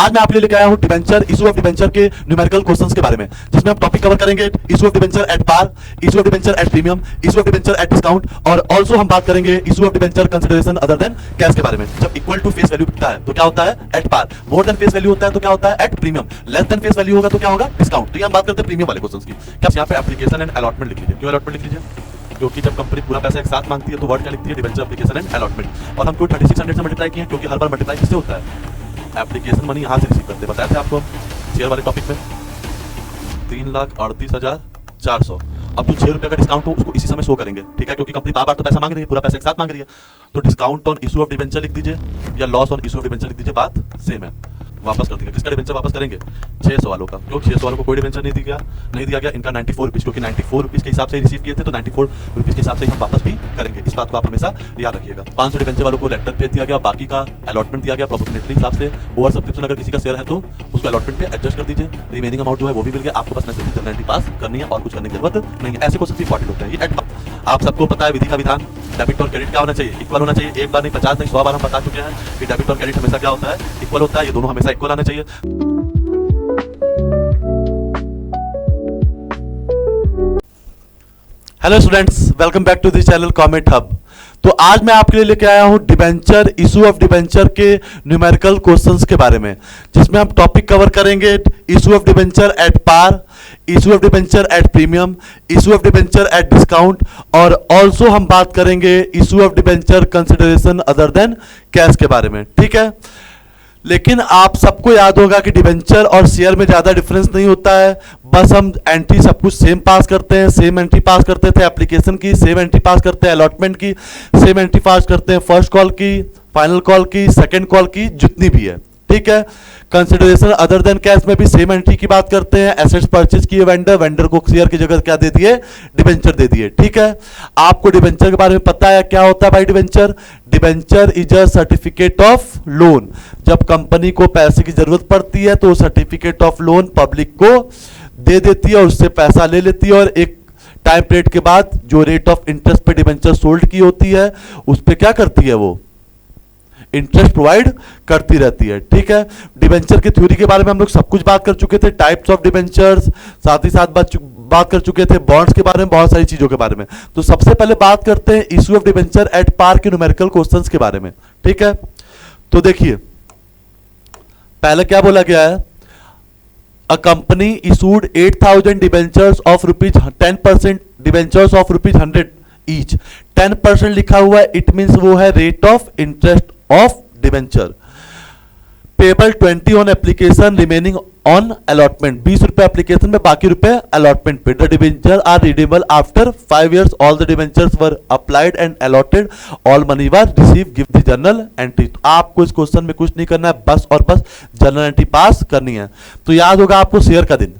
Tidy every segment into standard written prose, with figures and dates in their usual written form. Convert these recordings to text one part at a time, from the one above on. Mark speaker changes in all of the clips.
Speaker 1: आज मैं आपके लिए लेके आया हूं डिबेंचर, इशू ऑफ डिबेंचर के न्यूमेरिकल क्वेश्चंस के बारे में, जिसमें हम टॉपिक कवर करेंगे issue of debenture at par, issue of debenture at premium, issue of debenture at discount, और ऑल्सो हम बात करेंगे issue of debenture consideration other than cash के बारे में। जब इक्वल टू फेस वैल्यू होता है तो क्या होता है? At par. More than face value होता है तो क्या होता है? At premium. Less than face value होगा तो क्या होगा? डिस्काउंट। तो ये हम बात करते हैं प्रीमियम वाले क्वेश्चंस की। क्या यहाँ पे एप्लीकेशन एंड अलॉटमेंट लिख लीजिए। क्यों अलॉटमेंट लिख लीजिए? क्योंकि जब कंपनी पूरा पैसा एक साथ मांगती है तो वर्ड क्या लिखती है? Debenture application and allotment. और हम क्यों 3600 से मल्टीप्लाई किए हैं? क्योंकि हर बार मल्टीप्लाई किससे होता है? एप्लीकेशन मनी यहाँ से रिसीव करते हैं। बताया था आपको शेयर वाले टॉपिक में 3,38,400। अब जो 6 रुपये का डिस्काउंट हो उसको इसी समय शो करेंगे, ठीक है? क्योंकि कंपनी बार बार तो पैसा मांग रही है, पूरा पैसा एक साथ मांग रही है, तो discount on issue of debenture लिख दीजिए या loss on issue of debenture लिख दीजिए, बात सेम है। वापस कर देंगे। किसका डिबेंचर वापस करेंगे? 600 वालों का। क्यों 600 वालों को कोई डिबेंचर नहीं दिया गया इनका 94 रुपीज, क्योंकि 94 रुपीज के हिसाब से रिसीव किए थे, तो 94 रुपीज के हिसाब से हम वापस भी करेंगे। इस बात को आप हमेशा याद रखिएगा। 500 डिबेंचर वालों को लेटर पे दिया गया, बाकी का अलॉटमेंट दिया गया प्रोपोर्शनेटली हिसाब से। ओवर सब्सक्रिप्शन अगर किसी का शेयर है तो उसको अलॉटमेंट पे एडजस्ट कर दीजिए। रिमेनिंग अमाउंट जो है वो भी मिल गया आपको, बस मैसेज जनरलिटी पास करनी है और कुछ करने की जरूरत नहीं है। ऐसे क्वेश्चन इंपॉर्टेंट होते हैं ये। आप सबको पता है विधि का विधान, डेबिट और क्रेडिट क्या होना चाहिए? इक्वल होना चाहिए। एक बार नहीं 50 नहीं 100 बार हम बता चुके हैं कि डेबिट और क्रेडिट हमेशा क्या होता है? इक्वल होता है। ये दोनों हमेशा इक्वल आने चाहिए। Hello students, welcome back to this channel comet hub. तो आज मैं आपके लिए लेके आया हूं डिबेंचर, इशू ऑफ डिबेंचर के न्यूमेरिकल क्वेश्चंस के बारे में, जिसमें हम टॉपिक कवर करेंगे issue of debenture at par, issue of debenture at premium, issue of debenture at discount, और ऑल्सो हम बात करेंगे issue of debenture consideration other than cash के बारे में, ठीक है? लेकिन आप सबको याद होगा कि डिबेंचर और शेयर में ज्यादा डिफरेंस नहीं होता है, बस हम एंट्री सब कुछ सेम पास करते हैं। सेम एंट्री पास करते थे एप्लीकेशन की, सेम एंट्री पास करते हैं अलॉटमेंट की, सेम एंट्री पास करते हैं फर्स्ट कॉल की, फाइनल कॉल की, सेकंड कॉल की, जितनी भी है, ठीक है? कंसिडरेशन अदर देन कैश में भी सेम एंट्री की बात करते हैं। एसेट्स परचेज किए वेंडर को शेयर की जगह क्या दे दिए? डिबेंचर दे दिए, ठीक है? आपको डिबेंचर के बारे में पता है क्या होता है भाई? Debenture is a certificate of loan. जब कंपनी को पैसे की जरूरत पड़ती है तो सर्टिफिकेट ऑफ लोन पब्लिक को दे देती है और उससे पैसा ले लेती है, और एक टाइम पीरियड के बाद जो रेट ऑफ इंटरेस्ट पे डिबेंचर सोल्ड की होती है उस पर क्या करती है? वो इंटरेस्ट प्रोवाइड करती रहती है, ठीक है? डिबेंचर की थ्योरी के बारे में हम लोग सब कुछ बात कर चुके थे, टाइप्स ऑफ डिबेंचर्स, साथ ही साथ बात कर चुके थे बॉन्ड्स के बारे में, बहुत सारी चीजों के बारे में। तो सबसे पहले बात करते हैं issue of debenture at par के न्यूमेरिकल क्वेश्चंस के बारे में, ठीक है? तो देखिए पहले क्या बोला गया है? A company issued 8,000 debentures of rupees 10% debentures of rupees 100 each. 10% लिखा हुआ है, इट मींस वो है rate of interest of debenture. Payable 20 on application, remaining on allotment. 20 रुपए एप्लीकेशन में, बाकी रुपए अलॉटमेंट पे। The debenture are redeemable after 5 years। All the debentures were applied and allotted. All money was receive. Give the journal entry. तो आपको इस question में कुछ नहीं करना है, बस और बस जर्नल एंट्री पास करनी है। तो याद होगा आपको शेयर का दिन,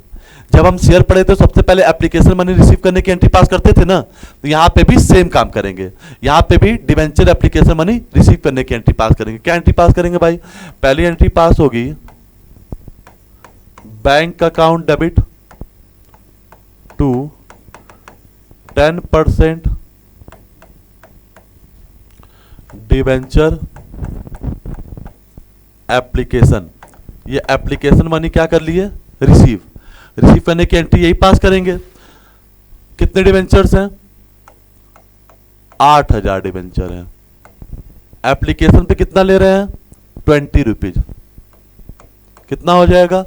Speaker 1: जब हम शेयर पढ़े थे सबसे पहले एप्लीकेशन मनी रिसीव करने की एंट्री पास करते थे ना, तो यहां पे भी सेम काम करेंगे। यहां पे भी डिबेंचर एप्लीकेशन मनी रिसीव करने की एंट्री पास करेंगे। क्या एंट्री पास करेंगे भाई? पहली एंट्री पास होगी bank account debit to 10% debenture application. ये एप्लीकेशन मनी क्या कर लिए? रिसीव करने की एंट्री यही पास करेंगे। कितने डिबेंचर्स हैं? 8,000 डिबेंचर हैं। एप्लीकेशन पे कितना ले रहे हैं? 20 रुपीज। कितना हो जाएगा?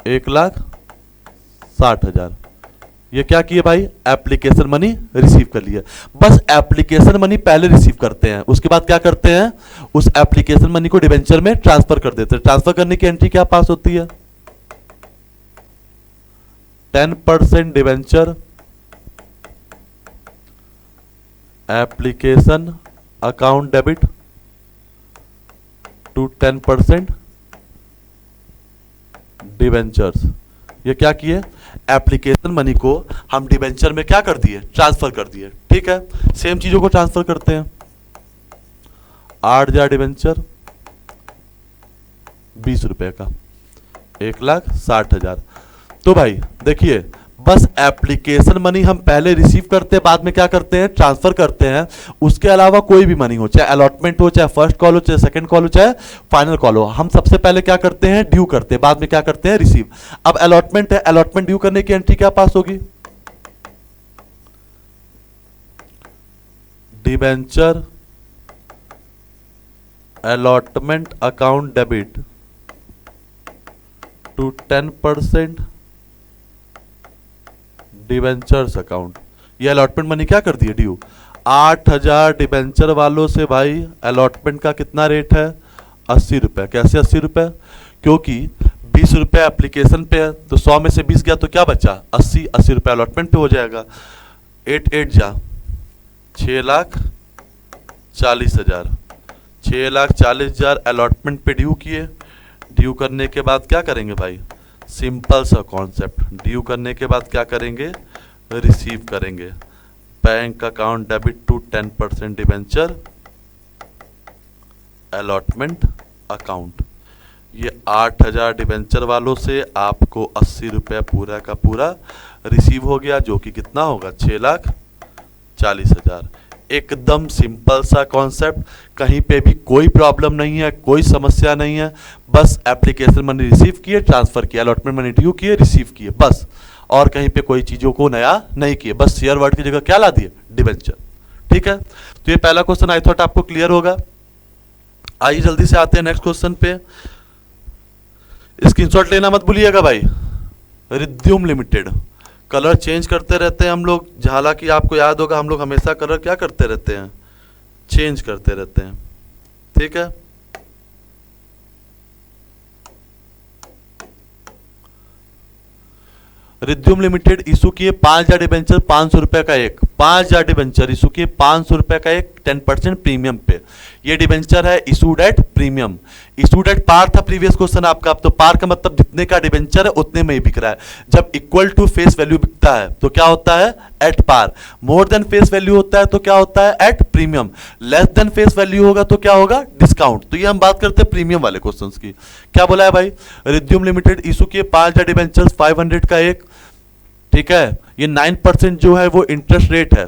Speaker 1: 1,60,000। ये क्या किए भाई? एप्लीकेशन मनी रिसीव कर लिया। बस एप्लीकेशन मनी पहले रिसीव करते हैं, उसके बाद क्या करते हैं? उस एप्लीकेशन मनी को डिबेंचर में ट्रांसफर कर देते हैं। ट्रांसफर करने की एंट्री क्या पास होती है? 10% debenture application account debit to 10% debentures. ये क्या किए? एप्लीकेशन मनी को हम डिबेंचर में क्या कर दिए? ट्रांसफर कर दिए, ठीक है? सेम चीजों को ट्रांसफर करते हैं। 8,000 डिबेंचर 20 रुपए का, 1,60,000। तो भाई देखिए बस एप्लीकेशन मनी हम पहले रिसीव करते हैं, बाद में क्या करते हैं, ट्रांसफर करते हैं। उसके अलावा कोई भी मनी हो, चाहे अलॉटमेंट हो, चाहे फर्स्ट कॉल हो, चाहे सेकंड कॉल हो, चाहे फाइनल कॉल हो, हम सबसे पहले क्या करते हैं, ड्यू करते हैं, बाद में क्या करते हैं, रिसीव। अब अलॉटमेंट है, अलॉटमेंट ड्यू करने की एंट्री क्या पास होगी, debenture allotment account debit to 10% debentures account. ये अलॉटमेंट मनी क्या कर दिए, ड्यू। 8,000 डिबेंचर वालों से भाई अलॉटमेंट का कितना रेट है, 80 रुपये। कैसे 80 रुपये, क्योंकि 20 रुपये एप्लीकेशन पे है, तो 100 में से 20 गया तो क्या बचा, 80 रुपये अलॉटमेंट पे हो जाएगा। 8 जा 6,40,000, 6,40,000 अलॉटमेंट पे ड्यू किए। ड्यू करने के बाद क्या करेंगे भाई, सिंपल सा कॉन्सेप्ट, ड्यू करने के बाद क्या करेंगे, रिसीव करेंगे। Bank account debit to 10% debenture allotment account. ये 8,000 डिबेंचर वालों से आपको 80 रुपये पूरा का पूरा रिसीव हो गया, जो कि कितना होगा, 6,40,000। एकदम सिंपल सा कॉन्सेप्ट, कहीं पे भी कोई प्रॉब्लम नहीं है, कोई समस्या नहीं है। बस एप्लीकेशन मनी रिसीव किए, ट्रांसफर किया, अलॉटमेंट मनी ड्यू किए, रिसीव किए, बस। और कहीं पे कोई चीज़ों को नया नहीं किए, बस शेयर वर्ड की जगह क्या ला दिए, डिबेंचर। ठीक है, तो ये पहला क्वेश्चन आई थॉट आपको क्लियर होगा। आइए जल्दी से आते हैं नेक्स्ट क्वेश्चन पे। स्क्रीनशॉट लेना मत भूलिएगा भाई। रिद्युम लिमिटेड, कलर चेंज करते रहते हैं हम लोग, हालांकि आपको याद होगा हम लोग हमेशा कलर क्या करते रहते हैं, चेंज करते रहते हैं। ठीक है, रिद्युम लिमिटेड इशू किए 5,000 डिबेंचर, 500 रुपए का एक, 5,000 डिबेंचर इशू किए 500 रुपए का एक, 10% प्रीमियम पे। ये डिबेंचर है issued at premium. Issued at par था प्रीवियस क्वेश्चन आपका, अब तो पार का मतलब जितने का डिबेंचर है उतने में ही बिक रहा है। जब इक्वल टू फेस वैल्यू बिकता है तो क्या होता है, at par. More than face value होता है तो क्या होता है, at premium. Less than face value होगा तो क्या होगा, डिस्काउंट। तो ये हम बात करते हैं प्रीमियम वाले क्वेश्चन की। क्या बोला है भाई, रिद्युम लिमिटेड इशू किए 5,000 डिबेंचर, 500 का एक। ठीक है, ये 9% जो है वो इंटरेस्ट रेट है।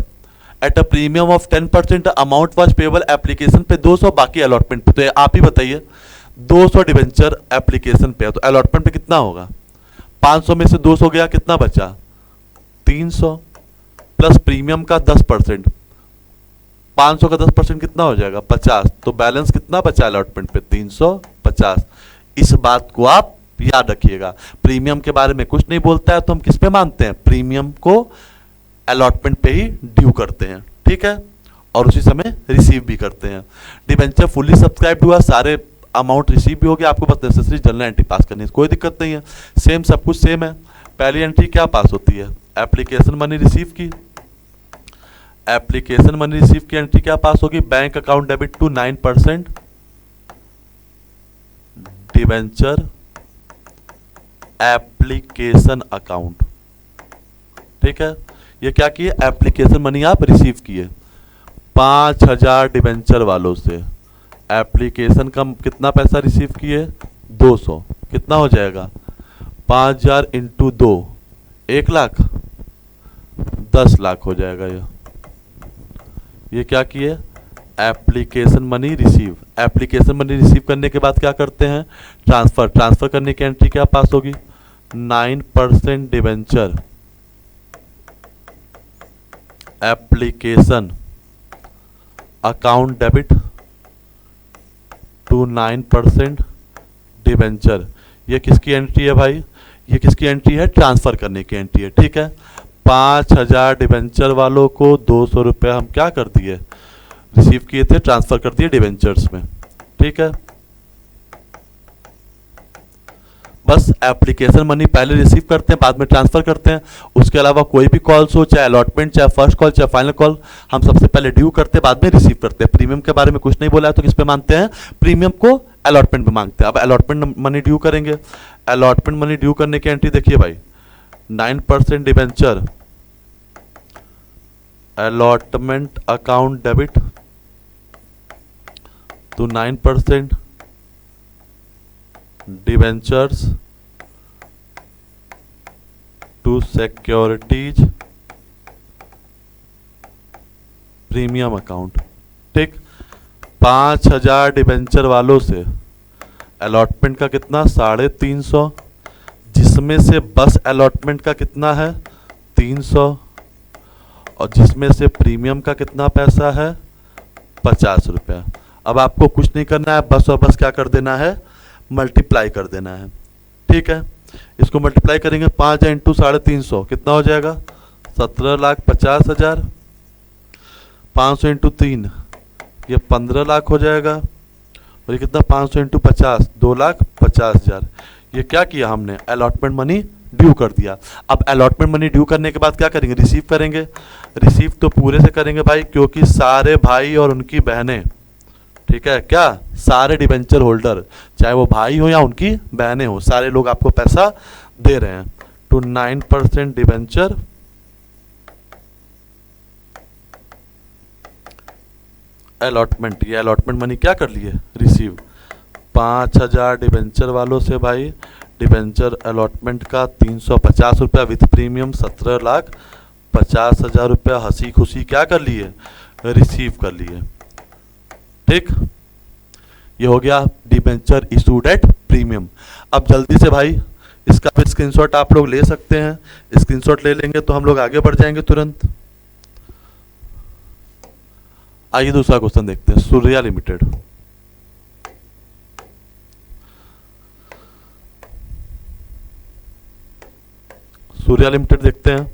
Speaker 1: At a premium of 10% amount was payable application पे 200, बाकी अलॉटमेंट पे। तो आप ही बताइए, 200 डिबेंचर एप्लीकेशन पे है तो अलॉटमेंट पे कितना होगा, 500 में से 200 गया, कितना बचा, 300 प्लस प्रीमियम का 10%, 500 का 10% कितना हो जाएगा, 50। तो बैलेंस कितना बचा अलॉटमेंट पे, 350। इस बात को आप याद रखिएगा। प्रीमियम के बारे में कुछ नहीं बोलता है तो हम किस पे मानते हैं, प्रीमियम को अलॉटमेंट पे ही ड्यू करते हैं। ठीक है, और उसी समय रिसीव भी करते हैं। डिबेंचर फुल्ली सब्सक्राइब हुआ, सारे अमाउंट रिसीव भी हो गया, आपको बस नेसेसरी जनरल एंट्री पास करनी है, कोई दिक्कत नहीं है। सेम सब कुछ सेम है। पहली एंट्री क्या पास होती है, एप्लीकेशन मनी रिसीव की। एप्लीकेशन मनी रिसीव की एंट्री क्या पास होगी, bank account debit to 9% debenture application account. ठीक है, ये क्या किए, एप्लीकेशन मनी आप रिसीव किए 5,000 डिबेंचर वालों से। एप्लीकेशन का कितना पैसा रिसीव किए, 200, कितना हो जाएगा, 5,000 इंटू 2, 1 लाख, 10 लाख हो जाएगा। ये क्या किए, application money receive. Application money receive करने के बाद क्या करते हैं, ट्रांसफर। ट्रांसफर करने की एंट्री क्या पास होगी, 9% debenture application account debit to 9% debenture. ये किसकी एंट्री है भाई, ये किसकी एंट्री है, ट्रांसफर करने की एंट्री है। ठीक है, 5,000 डिबेंचर वालों को 200 रुपये हम क्या कर दिए, रिसीव किए थे, ट्रांसफर कर दिए डिबेंचर्स में। ठीक है, बस एप्लीकेशन मनी पहले रिसीव करते हैं, बाद में ट्रांसफर करते हैं। उसके अलावा कोई भी कॉल्स हो, चाहे अलॉटमेंट, चाहे फर्स्ट कॉल, चाहे फाइनल कॉल, हम सबसे पहले ड्यू करते हैं, बाद में रिसीव करते हैं। प्रीमियम के बारे में कुछ नहीं बोला है तो किस पे मानते हैं, प्रीमियम को अलॉटमेंट पे मांगते हैं। अब अलॉटमेंट मनी ड्यू करेंगे। अलॉटमेंट मनी ड्यू करने की एंट्री देखिए भाई, 9% debenture allotment account debit to 9% debentures to securities premium account. ठीक, 5000 डिबेंचर वालों से अलॉटमेंट का कितना 350, जिसमें से बस अलॉटमेंट का कितना है 300, और जिसमें से प्रीमियम का कितना पैसा है 50 रुपया। अब आपको कुछ नहीं करना है, बस और बस क्या कर देना है, मल्टीप्लाई कर देना है। ठीक है, इसको मल्टीप्लाई करेंगे 5 इंटू 350 कितना हो जाएगा 17,50,000, 500 इंटू 3 ये 15 लाख हो जाएगा, और ये कितना 500 इंटू 50 2,50,000। ये क्या किया हमने, अलॉटमेंट मनी ड्यू कर दिया। अब अलॉटमेंट मनी ड्यू करने के बाद क्या करेंगे, रिसीव करेंगे। रिसीव तो पूरे से करेंगे भाई, क्योंकि सारे भाई और उनकी बहनें, ठीक है क्या, सारे डिबेंचर होल्डर चाहे वो भाई हो या उनकी बहनें हो, सारे लोग आपको पैसा दे रहे हैं। टू 9% डिबेंचर अलॉटमेंट, ये अलॉटमेंट मनी क्या कर लिए, रिसीव। 5000 डिबेंचर वालों से भाई डिबेंचर अलॉटमेंट का 350 रुपया विथ प्रीमियम 17,50,000 रुपया हंसी खुशी क्या कर लिए, रिसीव कर लिए। ठीक, ये हो गया डिबेंचर इशूड एट प्रीमियम। अब जल्दी से भाई इसका भी स्क्रीनशॉट आप लोग ले सकते हैं, स्क्रीनशॉट ले लेंगे तो हम लोग आगे बढ़ जाएंगे तुरंत। आइए दूसरा क्वेश्चन देखते हैं, सूर्या लिमिटेड। सूर्या लिमिटेड देखते हैं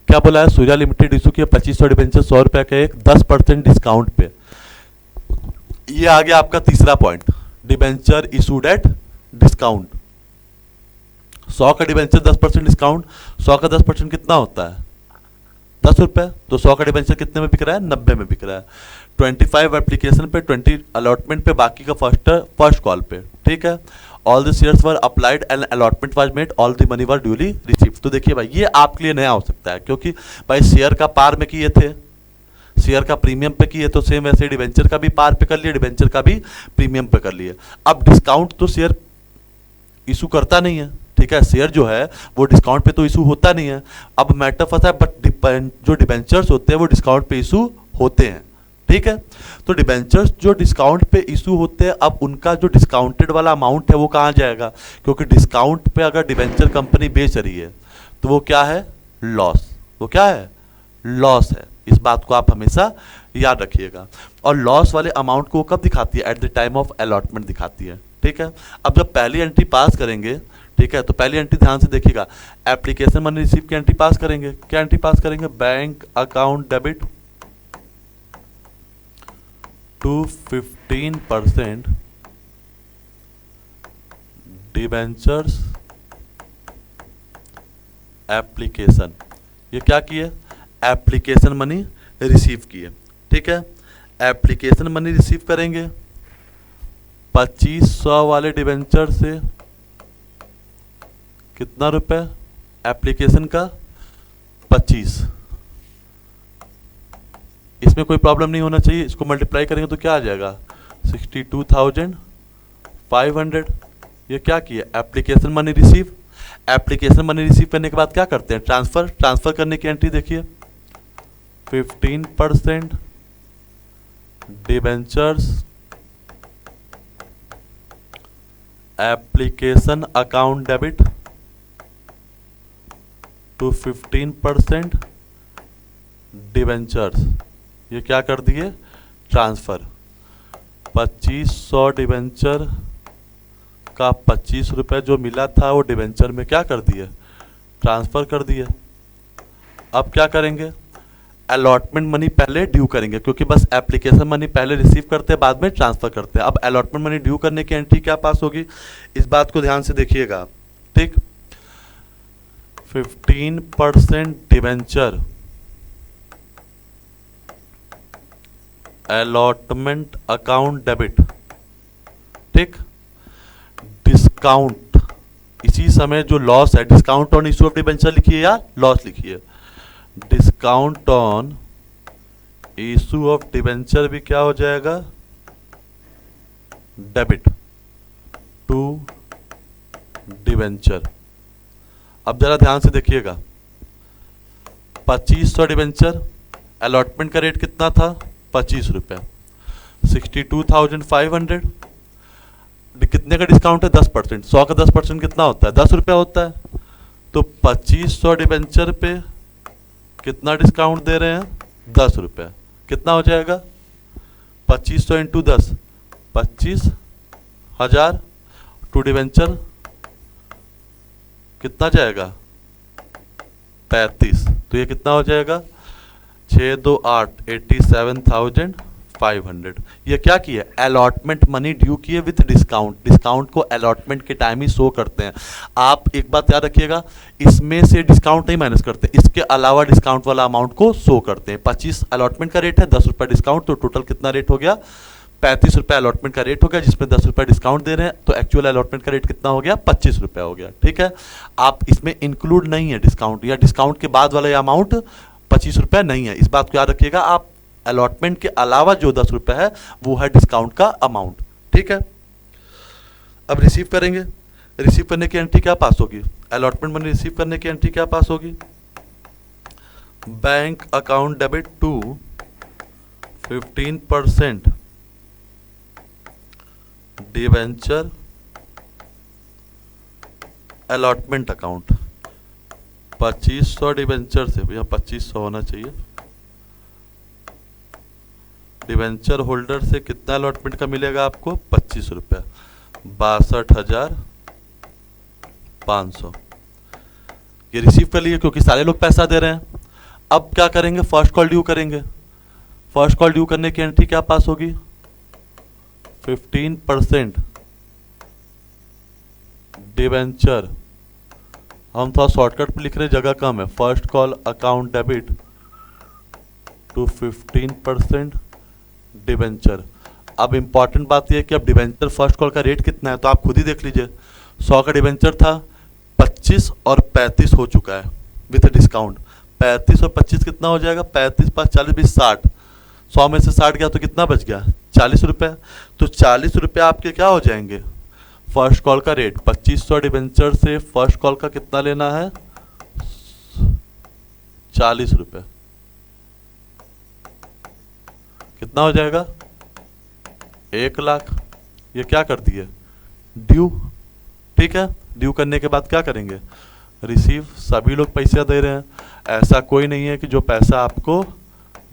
Speaker 1: क्या बोला है। सूर्या लिमिटेड इशू किया 2500 डिबेंचर 100 रुपए का एक 10% डिस्काउंट पे। ये आ गया आपका तीसरा point, debenture issued at discount. 100 का डिबेंचर 10% डिस्काउंट, 100 का 10% कितना होता है 10 रुपए, तो 100 का डिबेंचर कितने में बिक रहा है 90 में बिक रहा है। 25 एप्लीकेशन पे 20 अलॉटमेंट पे, बाकी का फर्स्ट कॉल पे। ठीक है, all the shares were applied and allotment was made, all the money were duly received. तो देखिए भाई ये आपके लिए नया हो सकता है, क्योंकि भाई शेयर का पार में किए थे, शेयर का प्रीमियम पे किए, तो सेम वैसे डिबेंचर का भी पार पे कर लिए, डिबेंचर का भी प्रीमियम पे कर लिए। अब डिस्काउंट तो शेयर इशू करता नहीं है, ठीक है, शेयर जो है वो डिस्काउंट पे तो इशू होता नहीं है। अब मैटर फंसा है, बट जो डिबेंचर्स होते हैं वो डिस्काउंट पे इशू होते हैं। ठीक है, तो डिबेंचर्स जो डिस्काउंट पे इशू होते हैं, अब उनका जो डिस्काउंटेड वाला अमाउंट है वो कहाँ जाएगा, क्योंकि डिस्काउंट पे अगर डिबेंचर कंपनी बेच रही है तो वो क्या है, लॉस। वो क्या है, लॉस है। इस बात को आप हमेशा याद रखिएगा। और लॉस वाले अमाउंट को कब दिखाती है, at the time of allotment दिखाती है। ठीक है, अब जब पहली एंट्री पास करेंगे, ठीक है, तो पहली एंट्री ध्यान से देखिएगा, एप्लीकेशन मनी रिसीव की एंट्री पास करेंगे। क्या एंट्री पास करेंगे, bank account debit to 15% debentures application. ये क्या किए, एप्लीकेशन मनी रिसीव किए। ठीक है, एप्लीकेशन मनी रिसीव करेंगे 2500 वाले डिबेंचर से कितना रुपए, एप्लीकेशन का 25। इसमें कोई प्रॉब्लम नहीं होना चाहिए। इसको मल्टीप्लाई करेंगे तो क्या आ जाएगा 62,500। ये क्या किया, application money receive. Application money receive करने के बाद क्या करते हैं, ट्रांसफर करने की एंट्री देखिए, 15% debentures application account debit to 15% debentures. ये क्या कर दिए, ट्रांसफर। 2500 डिबेंचर का 25 रुपए जो मिला था वो डिबेंचर में क्या कर दिए, ट्रांसफर कर दिए। अब क्या करेंगे, अलॉटमेंट मनी पहले ड्यू करेंगे, क्योंकि बस एप्लीकेशन मनी पहले रिसीव करते हैं बाद में ट्रांसफर करते हैं। अब अलॉटमेंट मनी ड्यू करने की एंट्री क्या पास होगी, इस बात को ध्यान से देखिएगा। ठीक, 15% डिबेंचर अलॉटमेंट अकाउंट डेबिट। ठीक, डिस्काउंट, इसी समय जो लॉस है, discount on issue of debenture लिखिए या लॉस लिखिए, discount on issue of debenture भी क्या हो जाएगा, डेबिट टू डिबेंचर। अब जरा ध्यान से देखिएगा, 2500 डिबेंचर, अलॉटमेंट का रेट कितना था 25 रुपये, 62,500, कितने का डिस्काउंट है 10%, 100 का 10% कितना होता है 10 रुपया होता है। तो 2500 डिबेंचर पे कितना डिस्काउंट दे रहे हैं 10 रुपये, कितना हो जाएगा 2500 इंटू 10, 25,000 टू डिबेंचर कितना जाएगा 35, तो ये कितना हो जाएगा 628, 87,500। ये क्या किया अलॉटमेंट मनी ड्यू किए विथ डिस्काउंट, डिस्काउंट को अलॉटमेंट के टाइम ही शो करते हैं। आप एक बात याद रखिएगा, इसमें से डिस्काउंट नहीं माइनस करते, इसके अलावा डिस्काउंट वाला अमाउंट को शो करते हैं। 25 अलॉटमेंट का रेट है, 10 रुपये डिस्काउंट, तो टोटल कितना रेट हो गया 35 रुपये अलॉटमेंट का रेट हो गया, जिसमें 10 रुपये डिस्काउंट दे रहे हैं, तो एक्चुअल अलॉटमेंट का रेट कितना हो गया 25 रुपये हो गया। ठीक है, आप इसमें इंक्लूड नहीं है डिस्काउंट, या डिस्काउंट के बाद वाला अमाउंट 25 रुपये नहीं है, इस बात को याद रखिएगा। आप अलॉटमेंट के अलावा जो 10 रुपये है वो है डिस्काउंट का अमाउंट। ठीक है, अब रिसीव करेंगे, रिसीव करने की एंट्री क्या पास होगी, अलॉटमेंट मनी रिसीव करने की एंट्री क्या पास होगी, bank account debit to 15% debenture allotment account, 2500 debenture से, भैया 2500 होना चाहिए, डिवेंचर होल्डर से कितना अलॉटमेंट का मिलेगा आपको 25 रुपये, 62,500। ये रिसीव कर लिए क्योंकि सारे लोग पैसा दे रहे हैं। अब क्या करेंगे, फर्स्ट कॉल ड्यू करेंगे, फर्स्ट कॉल ड्यू करने की एंट्री क्या पास होगी 15% डिवेंचर, हम थोड़ा शॉर्टकट पे लिख रहे, जगह कम है, first call account debit to 15% debenture. अब इंपॉर्टेंट बात यह है कि अब डिवेंचर फर्स्ट कॉल का रेट कितना है, तो आप खुद ही देख लीजिए, 100 का डिवेंचर था, 25 और 35 हो चुका है विथ डिस्काउंट, 35 और 25 कितना हो जाएगा 35 5 40 20 60, 100 में से 60 गया तो कितना बच गया 40 रुपये। तो 40 रुपये आपके क्या हो जाएंगे फर्स्ट कॉल का रेट, 2500 डिवेंचर से फर्स्ट कॉल का कितना लेना है 40 रुपये, कितना हो जाएगा 1 लाख। ये क्या कर दिए ड्यू। ठीक है, ड्यू करने के बाद क्या करेंगे रिसीव, सभी लोग पैसा दे रहे हैं, ऐसा कोई नहीं है कि जो पैसा आपको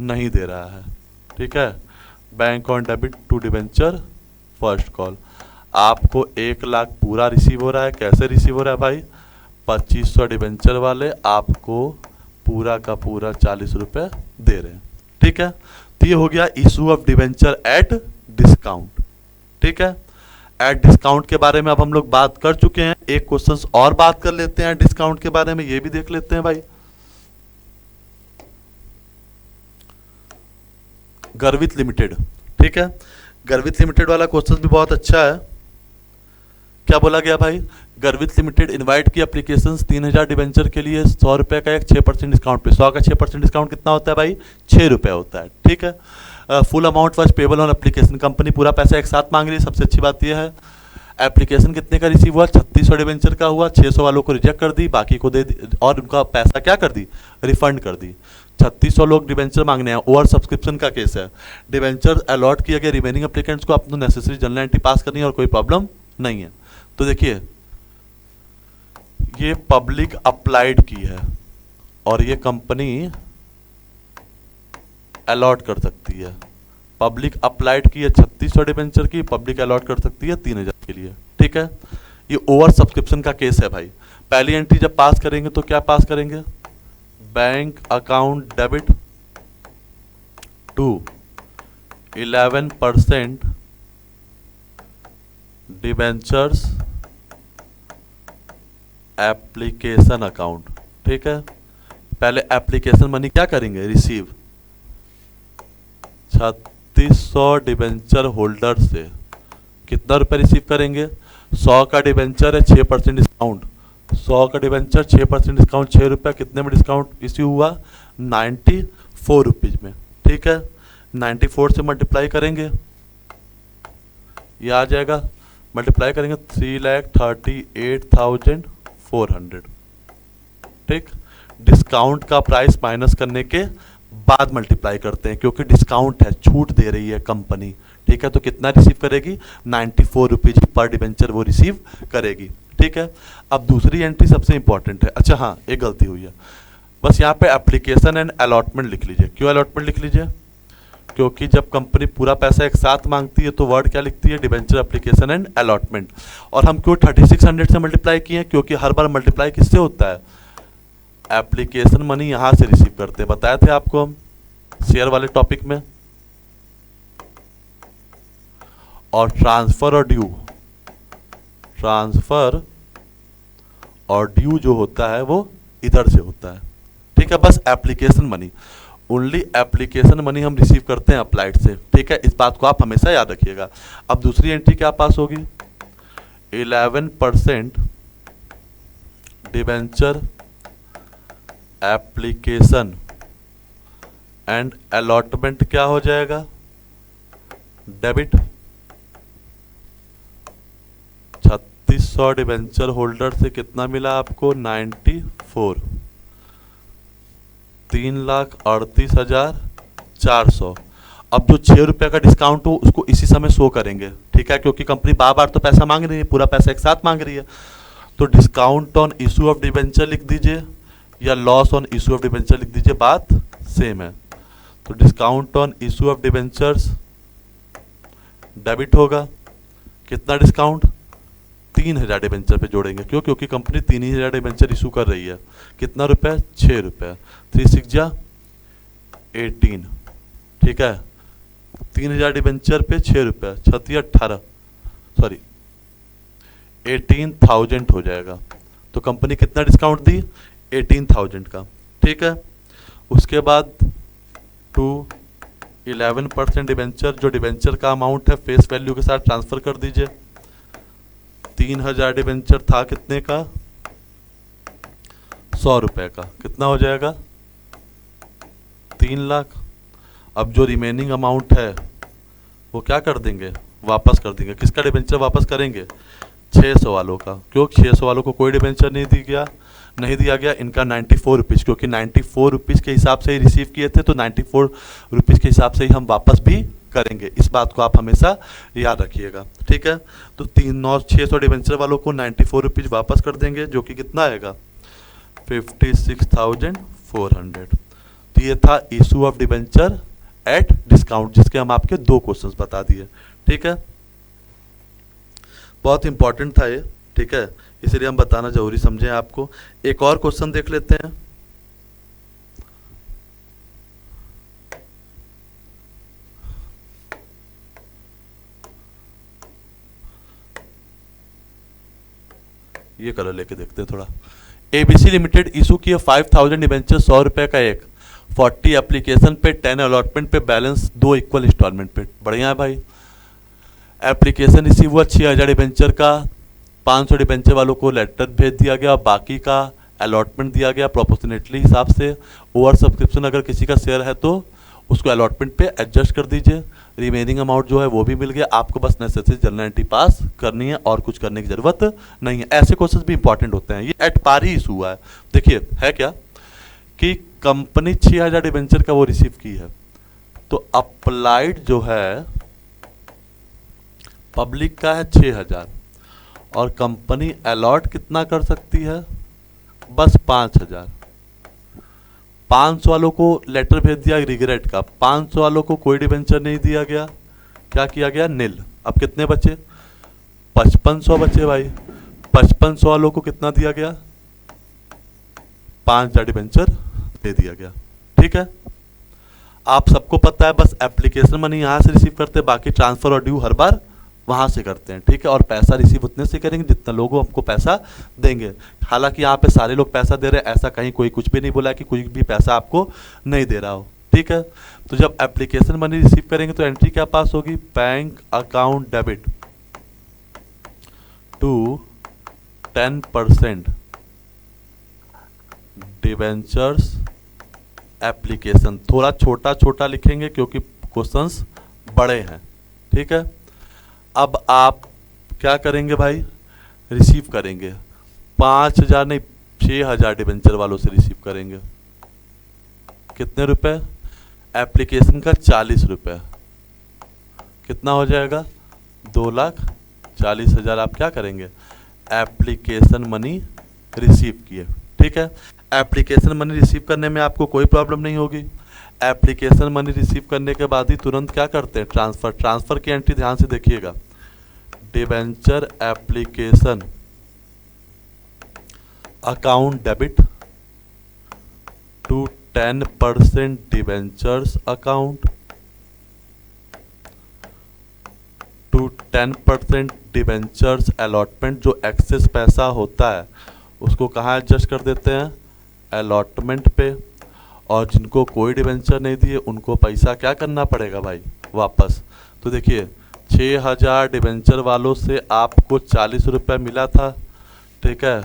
Speaker 1: नहीं दे रहा है। ठीक है, bank on debit to debenture first call, आपको 1 लाख पूरा रिसीव हो रहा है। कैसे रिसीव हो रहा है भाई, 2500 डिवेंचर वाले आपको पूरा का पूरा 40 रुपये दे रहे हैं। ठीक है, तो ये हो गया issue of debenture at discount. ठीक है, एट डिस्काउंट के बारे में अब हम लोग बात कर चुके हैं, एक क्वेश्चंस और बात कर लेते हैं डिस्काउंट के बारे में, ये भी देख लेते हैं भाई। गर्वित लिमिटेड, ठीक है, गर्वित लिमिटेड वाला क्वेश्चन भी बहुत अच्छा है। क्या बोला गया भाई, गर्वित लिमिटेड इनवाइट की एप्लीकेशंस 3000 डिवेंचर के लिए 100 रुपये का एक 6% डिस्काउंट पे, 100 का 6% डिस्काउंट कितना होता है भाई 6 रुपये होता है। ठीक है, full amount was payable on application, company पूरा पैसा एक साथ मांग रही है। सबसे अच्छी बात यह है एप्लीकेशन कितने का रिसीव हुआ 3600 डिवेंचर का हुआ, 600 वालों को रिजेक्ट कर दी, बाकी को दे दी और उनका पैसा क्या कर दी रिफंड कर दी। 3600 लोग डिवेंचर मांगने हैं, ओवर सब्सक्रिप्शन का केस है, डिवेंचर अलॉट किए गए रिमेनिंग एप्लीकेंट्स को अपनी नेसेसरी जनरल एंट्री पास करनी है और कोई प्रॉब्लम नहीं है। तो देखिए ये पब्लिक अप्लाइड की है और ये कंपनी अलॉट कर सकती है, पब्लिक अप्लाइड की है 3600 डिवेंचर की, पब्लिक अलॉट कर सकती है 3000 के लिए। ठीक है, ये ओवर सब्सक्रिप्शन का केस है भाई। पहली एंट्री जब पास करेंगे तो क्या पास करेंगे, bank account debit to 11% debentures application account. ठीक है, पहले एप्लीकेशन मनी क्या करेंगे रिसीव 3600 डिवेंचर होल्डर से कितना रुपए रिसीव करेंगे, 100 का डिवेंचर है 6% डिस्काउंट, 100 का डिवेंचर 6% डिस्काउंट 6 रुपये, कितने में डिस्काउंट इश्यू हुआ 94 रुपीज में। ठीक है, 94 से मल्टीप्लाई करेंगे, ये आ जाएगा, मल्टीप्लाई करेंगे 3,38,400। ठीक, डिस्काउंट का प्राइस माइनस करने के बाद मल्टीप्लाई करते हैं, क्योंकि डिस्काउंट है, छूट दे रही है कंपनी, ठीक है। तो कितना रिसीव करेगी, 94 रुपीज पर डिबेंचर वो रिसीव करेगी, ठीक है। अब दूसरी एंट्री सबसे इंपॉर्टेंट है। अच्छा हाँ, एक गलती हुई है, बस यहाँ पे एप्लीकेशन एंड अलॉटमेंट लिख लीजिए। क्यों अलॉटमेंट लिख लीजिए, क्योंकि जब कंपनी पूरा पैसा एक साथ मांगती है तो वर्ड क्या लिखती है, डिबेंचर एप्लीकेशन एंड अलॉटमेंट। और हम क्यों 3600 से मल्टीप्लाई किए हैं, क्योंकि हर बार मल्टीप्लाई किससे होता है, एप्लीकेशन मनी यहां से रिसीव करते हैं, बताए थे आपको हम शेयर वाले टॉपिक में। और ट्रांसफर और ड्यू जो होता है वो इधर से होता है, ठीक है। बस application money, only application money हम रिसीव करते हैं अप्लाइड से, ठीक है। इस बात को आप हमेशा याद रखिएगा। अब दूसरी एंट्री क्या पास होगी, 11% डिबेंचर एप्लीकेशन एंड अलॉटमेंट क्या हो जाएगा, डेबिट। 3600 डिबेंचर होल्डर से कितना मिला आपको, 94, 3,38,400। अब जो 6 रुपये का डिस्काउंट हो उसको इसी समय शो करेंगे, ठीक है, क्योंकि कंपनी बार बार तो पैसा मांग रही है, पूरा पैसा एक साथ मांग रही है। तो discount on issue of debenture लिख दीजिए या loss on issue of debenture लिख दीजिए, बात सेम है। तो discount on issue of debentures debit होगा, कितना डिस्काउंट, 3000 डिबेंचर पे जोड़ेंगे। क्यों, क्योंकि कंपनी 3000 डिबेंचर इशू कर रही है, कितना रुपए, 6 रुपये, 3 6 जा 18, ठीक है। 3000 डिबेंचर पे 6 रुपये, 36 18, सॉरी 18,000 हो जाएगा। तो कंपनी कितना डिस्काउंट दी, 18,000 का, ठीक है। उसके बाद टू 11% डिबेंचर, जो डिबेंचर का अमाउंट है फेस वैल्यू के साथ ट्रांसफर कर दीजिए। 3000 डिबेंचर था कितने का, 100 रुपये का, कितना हो जाएगा, 3 लाख। अब जो रिमेनिंग अमाउंट है वो क्या कर देंगे, वापस कर देंगे। किसका डिबेंचर वापस करेंगे, 600 वालों का। क्यों, 600 वालों को कोई डिबेंचर नहीं दिया गया इनका 94 रुपीज़, क्योंकि 94 रुपीज़ के हिसाब से ही रिसीव किए थे, तो 94 रुपीज़ के हिसाब से ही हम वापस भी करेंगे। इस बात को आप हमेशा याद रखिएगा, ठीक है। तो 600 डिबेंचर वालों को 94 रुपीज़ वापस कर देंगे, जो कि कितना आएगा, 56,400। तो ये था issue of debenture at discount, जिसके हम आपके 2 क्वेश्चंस बता दिए, ठीक है। बहुत इंपॉर्टेंट था ये, ठीक है, इसलिए हम बताना जरूरी समझे आपको। एक और क्वेश्चन देख लेते हैं। ये कलर लेके देखते हैं थोड़ा। एबीसी लिमिटेड इशू किया 5000 डिबेंचर, 100 रुपए का एक, 40 एप्लीकेशन पे, 10 अलॉटमेंट पे, बैलेंस 2 इक्वल इंस्टॉलमेंट पे। बढ़िया है भाई। एप्लीकेशन रिसीव हुआ 6000 डिबेंचर का, 500 डिबेंचर वालों को लेटर भेज दिया गया, बाकी का अलॉटमेंट दिया गया प्रोपोर्शनेटली हिसाब से। ओवर सब्सक्रिप्शन अगर किसी का शेयर है तो उसको अलॉटमेंट पे एडजस्ट कर दीजिए। रिमेनिंग अमाउंट जो है वो भी मिल गया आपको, बस नेसेसरी जनरल एंट्री पास करनी है और कुछ करने की जरूरत नहीं है। ऐसे क्वेश्चन भी इंपॉर्टेंट होते हैं। ये एट पार ही इशू हुआ है। देखिए है क्या कि कंपनी 6000 डिबेंचर का वो रिसीव की है, तो अप्लाइड जो है पब्लिक का है 6000 और कंपनी अलॉट कितना कर सकती है, बस 5000। 500 वालों को लेटर भेज दिया रिग्रेट का, 500 वालों को कोई डिबेंचर नहीं दिया गया, क्या किया गया, नील। अब कितने बचे, 5500 बचे भाई। 5500 वालों को कितना दिया गया, 5000 डिबेंचर दे दिया गया, ठीक है। आप सबको पता है, बस एप्लीकेशन मनी यहाँ से रिसीव करते हैं, बाकी ट्रांसफर और ड्यू हर बार वहाँ से करते हैं, ठीक है। और पैसा रिसीव उतने से करेंगे जितना लोग हमको पैसा देंगे। हालांकि यहाँ पे सारे लोग पैसा दे रहे हैं, ऐसा कहीं कोई कुछ भी नहीं बोला कि कोई भी पैसा आपको नहीं दे रहा हो, ठीक है। तो जब एप्लीकेशन मनी रिसीव करेंगे तो एंट्री क्या पास होगी, bank account debit to 10% debentures application. थोड़ा छोटा छोटा लिखेंगे क्योंकि क्वेश्चंस बड़े हैं, ठीक है। अब आप क्या करेंगे भाई, रिसीव करेंगे 5000 नहीं 6,000 डिबेंचर वालों से रिसीव करेंगे। कितने रुपए? एप्लीकेशन का 40 रुपये, कितना हो जाएगा? 2,40,000 आप क्या करेंगे? एप्लीकेशन मनी रिसीव किए। ठीक है, एप्लीकेशन मनी रिसीव करने में आपको कोई प्रॉब्लम नहीं होगी। एप्लीकेशन मनी रिसीव करने के बाद ही तुरंत क्या करते हैं? ट्रांसफ़र। ट्रांसफ़र की एंट्री ध्यान से देखिएगा, debenture application account debit to 10% debentures account to 10% debentures allotment. जो एक्सेस पैसा होता है उसको कहाँ एडजस्ट कर देते हैं? अलॉटमेंट पे। और जिनको कोई डिबेंचर नहीं दिए उनको पैसा क्या करना पड़ेगा भाई? वापस। तो देखिए 6,000 डिबेंचर वालों से आपको 40 रुपये मिला था। ठीक है,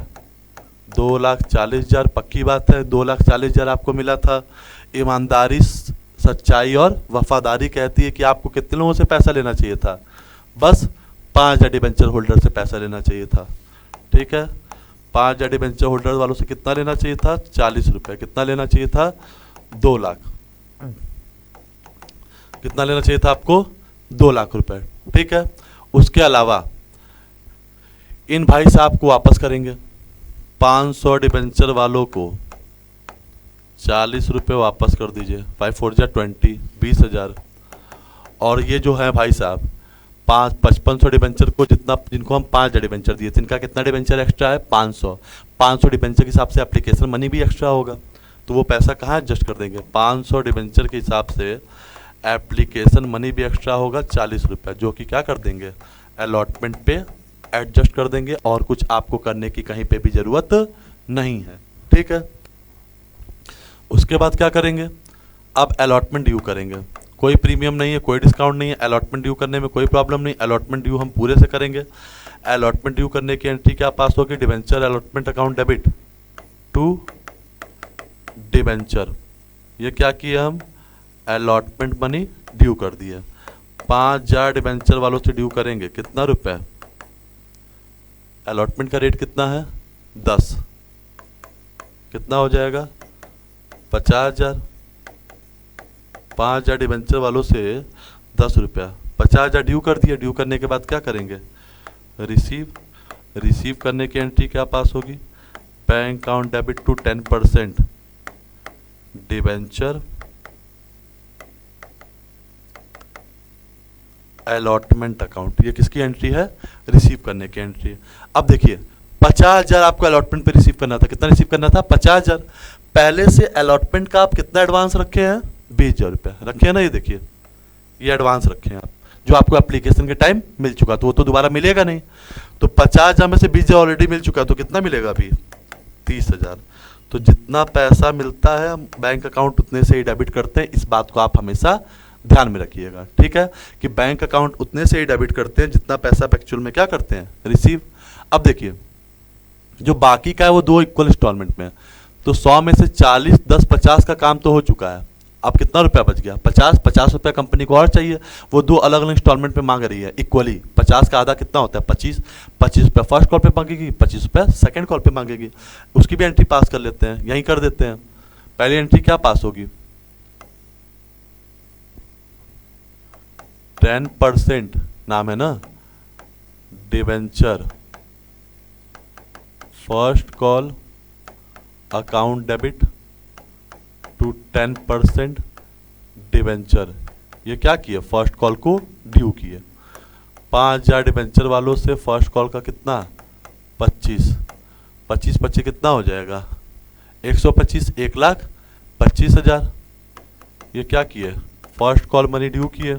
Speaker 1: 2,40,000 पक्की बात है, 2,40,000 आपको मिला था। ईमानदारी, सच्चाई और वफादारी कहती है कि आपको कितने लोगों से पैसा लेना चाहिए था? बस 5,000 डिबेंचर होल्डर से पैसा लेना चाहिए था। ठीक है, 5,000 डिबेंचर होल्डर वालों से कितना लेना चाहिए था? 40 रुपये। कितना लेना चाहिए था? 2 लाख। कितना लेना चाहिए था आपको? 2 लाख रुपए। ठीक है, उसके अलावा इन भाई साहब को वापस करेंगे। 500 डिबेंचर वालों को 40 रुपये वापस कर दीजिए। 5 4 जा 20, 20,000। और ये जो है भाई साहब 5500 डिबेंचर को, जिनको हम 5,000 डिबेंचर दिए थे, इनका कितना डिबेंचर एक्स्ट्रा है? 500 डिबेंचर के हिसाब से एप्लीकेशन मनी भी एक्स्ट्रा होगा, तो वो पैसा कहाँ एडजस्ट कर देंगे? 500 डिबेंचर के हिसाब से एप्लीकेशन मनी भी एक्स्ट्रा होगा 40 रुपये, जो कि क्या कर देंगे? अलॉटमेंट पे एडजस्ट कर देंगे। और कुछ आपको करने की कहीं पे भी ज़रूरत नहीं है। ठीक है, उसके बाद क्या करेंगे? अब अलॉटमेंट ड्यू करेंगे। कोई प्रीमियम नहीं है, कोई डिस्काउंट नहीं है। अलॉटमेंट ड्यू करने में कोई प्रॉब्लम नहीं। अलॉटमेंट ड्यू हम पूरे से करेंगे। अलॉटमेंट ड्यू करने की एंट्री क्या पास होगी? Debenture allotment account debit to debenture. ये क्या किया हम? अलॉटमेंट मनी ड्यू कर दिए। 5,000 डिबेंचर वालों से ड्यू करेंगे। कितना रुपए? अलॉटमेंट का रेट कितना है? 10। कितना हो जाएगा? 50,000। 5,000 डिबेंचर वालों से 10 रुपया, 50,000 ड्यू कर दिया। ड्यू करने के बाद क्या करेंगे? रिसीव। रिसीव करने की एंट्री क्या पास होगी? Bank account debit to 10% debenture allotment account. ये किसकी एंट्री है? रिसीव करने की एंट्री है। अब देखिए 50,000 आपको अलॉटमेंट पे रिसीव करना था। कितना रिसीव करना था? 50,000। पहले से अलॉटमेंट का आप कितना एडवांस रखे हैं? 20,000 रुपये रखे हैं ना। ये देखिए, ये एडवांस रखे हैं आप, जो आपको एप्लीकेशन के टाइम मिल चुका, तो वो तो दोबारा मिलेगा नहीं। तो 50,000 में से 20,000 ऑलरेडी मिल चुका, तो कितना मिलेगा अभी? 30,000। तो जितना पैसा मिलता है हम बैंक अकाउंट उतने से ही डेबिट करते हैं। इस बात को आप हमेशा ध्यान में रखिएगा। ठीक है, कि बैंक अकाउंट उतने से ही डेबिट करते हैं जितना पैसा एक्चुअल में क्या करते हैं? रिसीव। अब देखिए जो बाकी का है वो 2 इक्वल इंस्टॉलमेंट में है। तो 100 में से 40, 10, 50 का काम तो हो चुका है। अब कितना रुपया बच गया? 50 रुपया कंपनी को और चाहिए। वो 2 अलग अलग इंस्टॉलमेंट पे मांग रही है इक्वली। 50 का आधा कितना होता है? 25 रुपया फर्स्ट कॉल पे मांगेगी, 25 रुपया सेकेंड कॉल पे मांगेगी। उसकी भी एंट्री पास कर लेते हैं, यहीं कर देते हैं। पहली एंट्री क्या पास होगी? 10% नाम है ना, debenture first call account debit to 10% debenture. ये क्या किए? फर्स्ट कॉल को ड्यू किए। 5,000 डिबेंचर वालों से फर्स्ट कॉल का कितना? 25। 25 कितना हो जाएगा? 125, 1,25,000। ये क्या किए? फर्स्ट कॉल मनी ड्यू किए।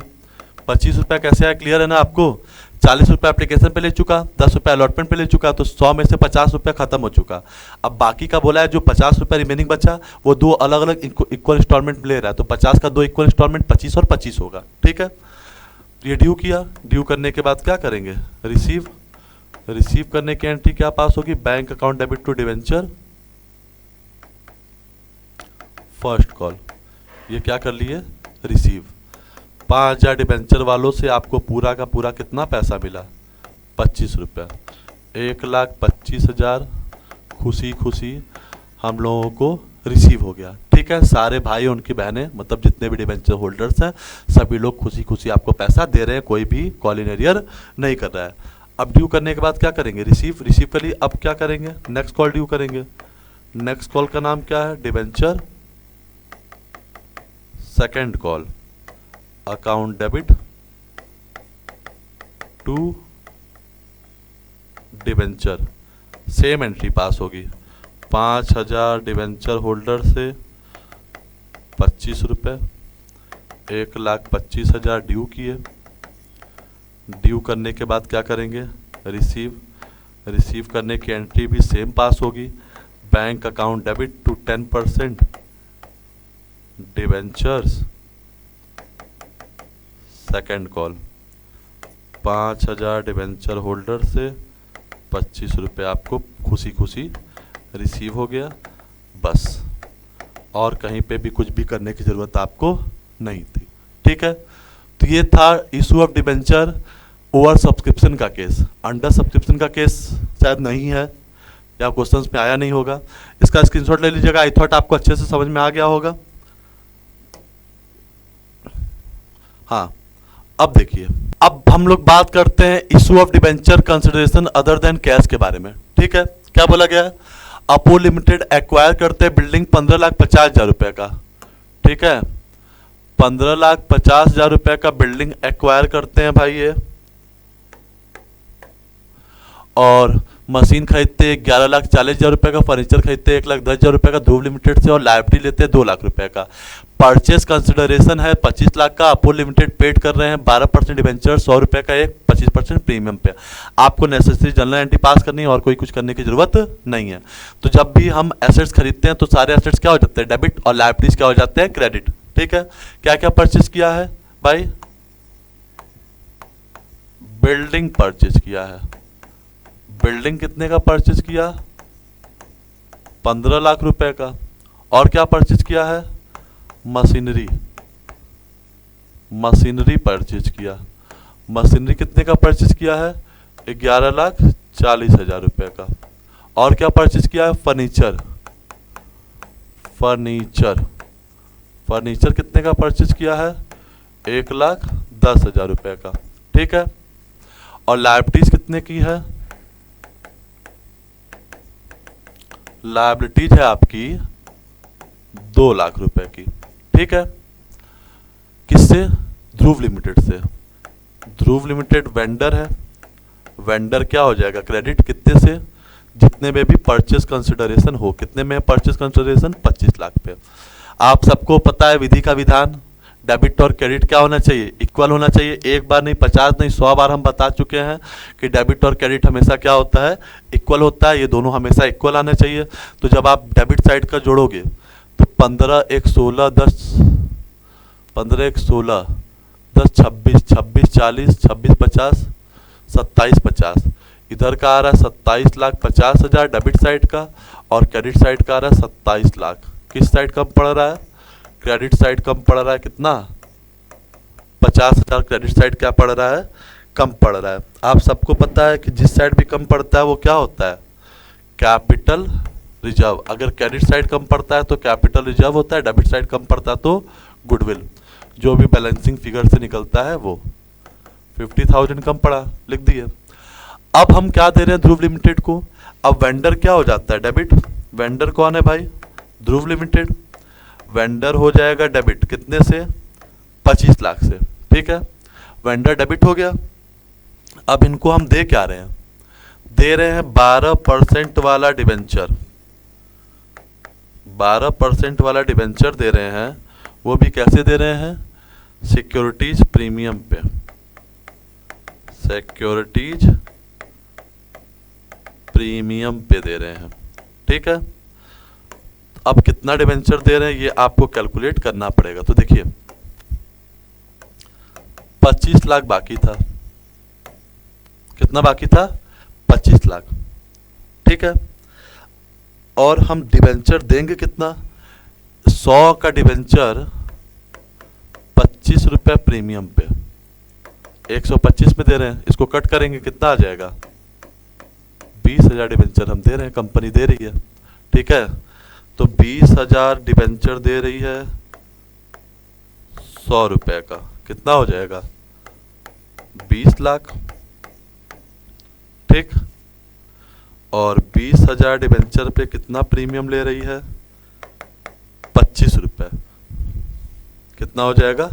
Speaker 1: 25 रुपया कैसे आया? क्लियर है ना आपको? 40 रुपये एप्लीकेशन पे ले चुका, 10 रुपये अलॉटमेंट पे ले चुका, तो 100 में से 50 रुपया खत्म हो चुका। अब बाकी का बोला है जो 50 रुपया रिमेनिंग बचा वो 2 अलग अलग इक्वल इंस्टॉलमेंट ले रहा है। तो 50 का 2 इक्वल इंस्टॉलमेंट 25 और 25 होगा। ठीक है, ये ड्यू किया। ड्यू करने के बाद क्या करेंगे? रिसीव। रिसीव करने की एंट्री क्या पास होगी? Bank account debit to debenture first call. ये क्या कर लिए? रिसीव। 5,000 डिबेंचर वालों से आपको पूरा का पूरा कितना पैसा मिला? 25 रुपया। 1,25,000 खुशी खुशी हम लोगों को रिसीव हो गया। ठीक है, सारे भाई उनकी बहनें मतलब जितने भी डिबेंचर होल्डर्स हैं सभी लोग खुशी खुशी आपको पैसा दे रहे हैं, कोई भी कॉल इन एरियर नहीं कर रहा है। अब ड्यू करने के बाद क्या करेंगे, रिसीव कर लिए। अब क्या करेंगे, नेक्स्ट कॉल ड्यू करेंगे। नेक्स्ट कॉल का नाम क्या है, debenture second call, account debit to debenture. Same entry pass होगी, 5,000 डिबेंचर होल्डर से 25 रुपये, 1,25,000 ड्यू किए। ड्यू करने के बाद क्या करेंगे, रिसीव करने की एंट्री भी सेम पास होगी। Bank account debit to 10% debentures second call, 5,000 debenture holder से 25 रुपये आपको खुशी खुशी रिसीव हो गया। बस, और कहीं पे भी कुछ भी करने की ज़रूरत आपको नहीं थी। ठीक है, तो ये था issue of debenture over subscription का केस। अंडर सब्सक्रिप्शन का केस शायद नहीं है या क्वेश्चंस में आया नहीं होगा, इसका स्क्रीनशॉट ले लीजिएगा। आई थॉट आपको अच्छे से समझ में आ गया होगा। हाँ, अब देखिए, अब हम लोग बात करते हैं issue of debenture consideration other than cash के बारे में। ठीक है, क्या बोला गया है, अपो लिमिटेड एक्वायर करते हैं बिल्डिंग 15,50,000 रुपए का। ठीक है, 15,50,000 रुपए का बिल्डिंग एक्वायर करते हैं भाई ये, और मशीन खरीदते हैं 11,40,000 रुपए का, फर्नीचर खरीदते हैं 1,10,000 रुपए का ध्रुव लिमिटेड से, और लाइब्रेरी लेते हैं 2 लाख रुपए का। परचेस कंसिडरेशन है 25 लाख का, अपो लिमिटेड पेड कर रहे हैं 12% डिबेंचर 100 रुपए का, एक 25% प्रीमियम पे। आपको नेसेसरी जनरल एंट्री पास करनी है और कोई कुछ करने की जरूरत नहीं है। तो जब भी हम एसेट्स खरीदते हैं तो सारे एसेट्स क्या हो जाते हैं, डेबिट, और लाइब्रेरीज क्या हो जाते हैं, क्रेडिट। ठीक है, क्या क्या परचेज किया है भाई, बिल्डिंग परचेज किया है। बिल्डिंग कितने का परचेज किया, 15 लाख रुपए का। और क्या परचेज किया है, मशीनरी परचेज किया। मशीनरी कितने का परचेज किया है, 11,40,000 रुपए का। और क्या परचेज किया है, फर्नीचर कितने का परचेज किया है, 1,10,000 रुपए का। ठीक है, और लाइबिलिटीज कितने की है, लाइबिलिटीज है आपकी 2 लाख रुपए की। ठीक है, किससे, ध्रुव लिमिटेड से। ध्रुव लिमिटेड वेंडर है, वेंडर क्या हो जाएगा, क्रेडिट, कितने से, जितने में भी परचेस कंसिडरेशन हो। कितने में परचेस कंसिडरेशन, 25 लाख पे। आप सबको पता है विधि का विधान, डेबिट और क्रेडिट क्या होना चाहिए, इक्वल होना चाहिए। एक बार नहीं, 50 नहीं, 100 बार हम बता चुके हैं कि डेबिट और क्रेडिट हमेशा क्या होता है, इक्वल होता है। ये दोनों हमेशा इक्वल आना चाहिए। तो जब आप डेबिट साइड का जोड़ोगे तो 15 1 16 10, 15 1 16 10 26 26 40 26 50 27 50, इधर का आ रहा है 27,50,000 डेबिट साइड का, और क्रेडिट साइड का आ रहा है 27 लाख। किस साइड कम पड़ रहा है, क्रेडिट साइड कम पड़ रहा है। कितना, 50,000 क्रेडिट साइड क्या पड़ रहा है, कम पड़ रहा है। आप सबको पता है कि जिस साइड भी कम पड़ता है वो क्या होता है, कैपिटल रिजर्व। अगर क्रेडिट साइड कम पड़ता है तो कैपिटल रिजर्व होता है, डेबिट साइड कम पड़ता है तो गुडविल, जो भी बैलेंसिंग फिगर से निकलता है वो। 50,000 कम पड़ा, लिख दिए। अब हम क्या दे रहे हैं ध्रुव लिमिटेड को, अब वेंडर क्या हो जाता है, डेबिट। वेंडर कौन है भाई, ध्रुव लिमिटेड। वेंडर हो जाएगा डेबिट कितने से, 25 लाख से। ठीक है, वेंडर डेबिट हो गया। अब इनको हम दे क्या रहे हैं, दे रहे हैं 12% वाला डिबेंचर। 12% वाला डिबेंचर दे रहे हैं, वो भी कैसे दे रहे हैं, सिक्योरिटीज प्रीमियम पे। सिक्योरिटीज प्रीमियम पे दे रहे हैं। ठीक है, अब कितना डिबेंचर दे रहे हैं ये आपको कैलकुलेट करना पड़ेगा। तो देखिए 25 लाख बाकी था, कितना बाकी था, 25 लाख। ठीक है, और हम डिबेंचर देंगे कितना, 100 का डिबेंचर 25 रुपये प्रीमियम पे, 125 में दे रहे हैं। इसको कट करेंगे कितना आ जाएगा, 20,000 डिबेंचर हम दे रहे हैं, कंपनी दे रही है। ठीक है, तो 20,000 डिबेंचर दे रही है 100 रुपए का, कितना हो जाएगा 20 लाख, ठीक। और 20,000 डिबेंचर पे कितना प्रीमियम ले रही है 25 रुपए, कितना हो जाएगा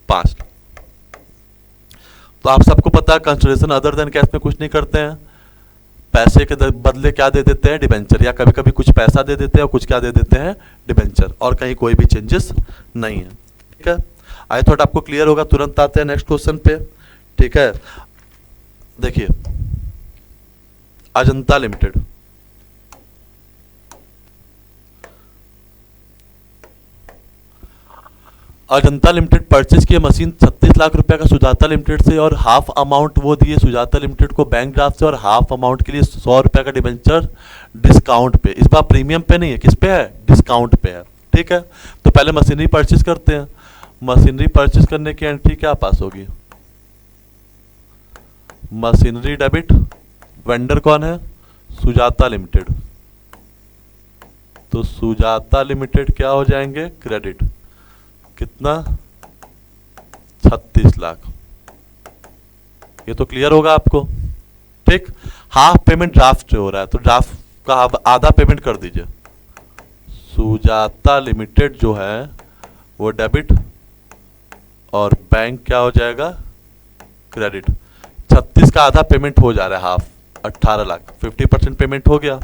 Speaker 1: 5 लाख। तो आप सबको पता है कंसिडरेशन अदर देन कैश में कुछ नहीं करते हैं, पैसे के बदले क्या दे देते हैं डिबेंचर, या कभी कभी कुछ पैसा दे देते हैं और कुछ क्या दे देते हैं डिबेंचर, और कहीं कोई भी चेंजेस नहीं है, ठीक है। आई थॉट आपको क्लियर होगा। तुरंत आते हैं नेक्स्ट क्वेश्चन पे, ठीक है। देखिए Ajanta limited, Ajanta limited purchase किए मशीन 36 लाख रुपए का सुजाता लिमिटेड से, और हाफ अमाउंट वो दिए सुजाता लिमिटेड को बैंक ड्राफ्ट से, और हाफ अमाउंट के लिए 100 रुपए का डिबेंचर डिस्काउंट पे। इस बार प्रीमियम पे नहीं है, किस पे है डिस्काउंट पे है, ठीक है। तो पहले मशीनरी परचेज करते हैं। मशीनरी परचेज करने की एंट्री क्या पास होगी, मशीनरी डेबिट, वेंडर कौन है सुजाता लिमिटेड, तो सुजाता लिमिटेड क्या हो जाएंगे क्रेडिट, कितना 36 लाख। ये तो क्लियर होगा आपको, ठीक। हाफ पेमेंट ड्राफ्ट से हो रहा है, तो ड्राफ्ट का आधा पेमेंट कर दीजिए। सुजाता लिमिटेड जो है वो डेबिट और बैंक क्या हो जाएगा क्रेडिट। 36 का आधा पेमेंट हो जा रहा है, हाफ 18 लाख, 50% पेमेंट हो गया।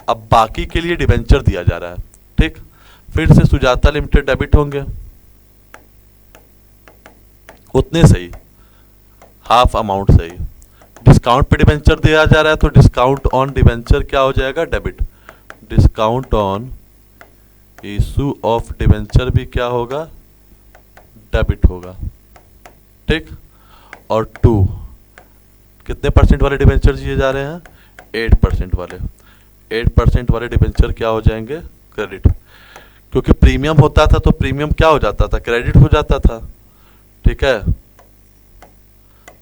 Speaker 1: अब बाकी के लिए डिबेंचर दिया जा रहा है, ठीक। फिर से सुजाता लिमिटेड डेबिट होंगे उतने सही, हाफ अमाउंट सही। डिस्काउंट पे डिबेंचर दिया जा रहा है, तो डिस्काउंट ऑन डिबेंचर क्या हो जाएगा debit, discount on issue of debenture भी क्या होगा डेबिट होगा, ठीक। और 2 कितने परसेंट वाले डिबेंचर दिए जा रहे हैं 8% वाले, 8% वाले डिबेंचर क्या हो जाएंगे क्रेडिट, क्योंकि प्रीमियम होता था तो प्रीमियम क्या हो जाता था क्रेडिट हो जाता था, ठीक है।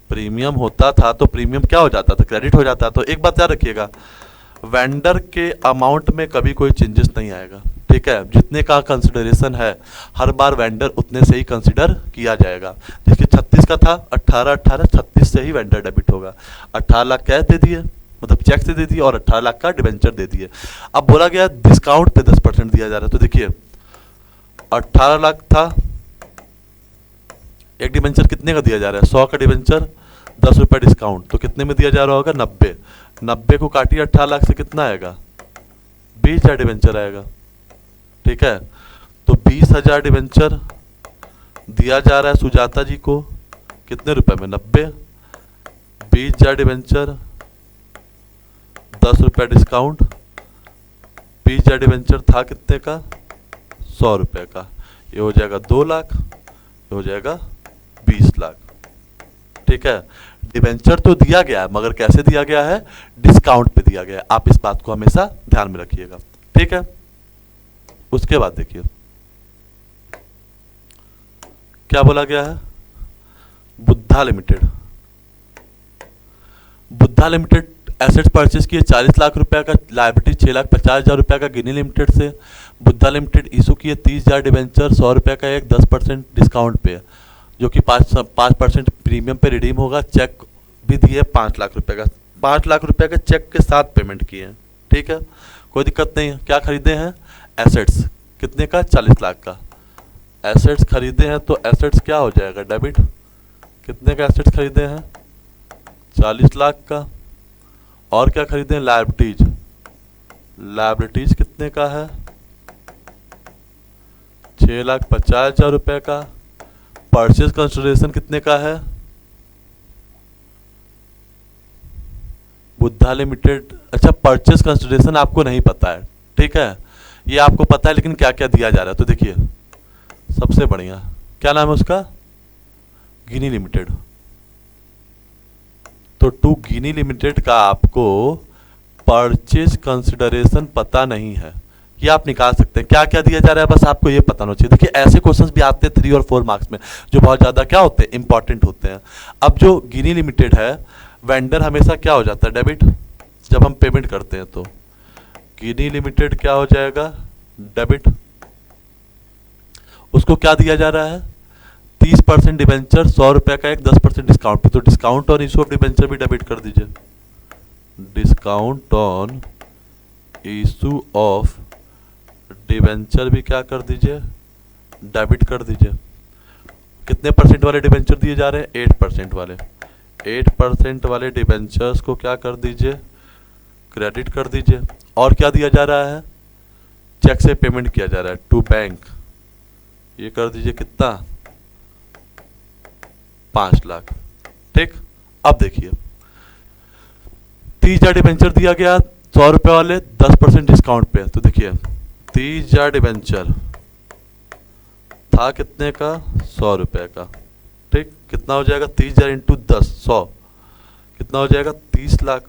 Speaker 1: प्रीमियम होता था तो प्रीमियम क्या हो जाता था क्रेडिट हो जाता। तो एक बात याद रखिएगा, वेंडर के अमाउंट में कभी कोई चेंजेस नहीं आएगा, ठीक है। जितने का कंसिडरेशन है हर बार वेंडर उतने से ही कंसिडर किया जाएगा। जिसके 36 का था 18 36 से ही वेंडर डेबिट होगा। 18 लाख कैश दे दिए, मतलब चेक से दे दिए, और 18 लाख का डिबेंचर दे दिए। अब बोला गया डिस्काउंट पे 10% दिया जा रहा है, तो देखिए 18 लाख था, एक डिबेंचर कितने का दिया जा रहा है 100 का डिबेंचर, 10 रुपये डिस्काउंट, तो कितने में दिया जा रहा होगा 90। 90 को काटिए 18 लाख से कितना आएगा 20,000 डिबेंचर आएगा, ठीक है। तो 20,000 डिबेंचर दिया जा रहा है सुजाता जी को कितने रुपए में 90, 20,000 डिबेंचर 10 रुपये डिस्काउंट, 20,000 डिबेंचर था कितने का 100 रुपये का, ये हो जाएगा 2 लाख, ये हो जाएगा 20 लाख, ठीक है। डिबेंचर तो दिया गया है मगर कैसे दिया गया है डिस्काउंट पे दिया गया है, आप इस बात को हमेशा ध्यान में रखिएगा, ठीक है। उसके बाद देखिए क्या बोला गया है, Buddha limited, Buddha limited assets purchase किए 40 लाख रुपए का, लायबिलिटी 6,50,000 रुपए का गिनी लिमिटेड से। बुद्धा लिमिटेड इशू किए 30,000 डिबेंचर 100 रुपए का, एक 10% डिस्काउंट पे, जो कि 5% प्रीमियम पे रिडीम होगा। चेक भी दिए 5 लाख रुपए का, 5 लाख रुपए का चेक के साथ पेमेंट किए हैं, ठीक है, कोई दिक्कत नहीं है। क्या खरीदे हैं एसेट्स कितने का 40 लाख का एसेट्स खरीदे हैं, तो एसेट्स क्या हो जाएगा डेबिट, कितने का एसेट्स खरीदे हैं 40 लाख का। और क्या खरीदे हैं लायबिलिटीज, लायबिलिटीज कितने का है 6,50,000 रुपए का। परचेज कंसिडरेशन कितने का है बुद्धा लिमिटेड, अच्छा परचेज कंसिडरेशन आपको नहीं पता है, ठीक है, ये आपको पता है लेकिन क्या क्या दिया जा रहा है। तो देखिए सबसे बढ़िया क्या नाम है उसका गिनी लिमिटेड, तो 2 गिनी लिमिटेड का आपको परचेज कंसिडरेशन पता नहीं है, ये आप निकाल सकते हैं। क्या क्या दिया जा रहा है बस आपको ये पता होना चाहिए। देखिए ऐसे क्वेश्चंस भी आते हैं 3 और 4 मार्क्स में जो बहुत ज़्यादा क्या होते हैं इंपॉर्टेंट होते हैं। अब जो गिनी लिमिटेड है वेंडर हमेशा क्या हो जाता है डेबिट, जब हम पेमेंट करते हैं तो गिनी लिमिटेड क्या हो जाएगा, डेबिट। उसको क्या दिया जा रहा है, 30% डिबेंचर, 100 रुपए का एक 10% डिस्काउंट पे, तो discount on issue of debenture भी डेबिट कर दीजिए। Discount on issue of debenture भी क्या कर दीजिए, डेबिट कर दीजिए। कितने परसेंट वाले डिबेंचर दिए जा रहे हैं, 8% वाले। 8% वाले डिबेंचर्स को क्या कर दीजिए, क्रेडिट कर दीजिए। और क्या दिया जा रहा है, चेक से पेमेंट किया जा रहा है टू बैंक, ये कर दीजिए कितना, 5 लाख। ठीक, अब देखिए 30,000 डिबेंचर दिया गया 100 रुपए वाले 10% डिस्काउंट पे, तो देखिए 30,000 डिबेंचर था कितने का, 100 रुपए का। ठीक, कितना हो जाएगा, 30,000 इंटू 10 100, कितना हो जाएगा, 30 लाख।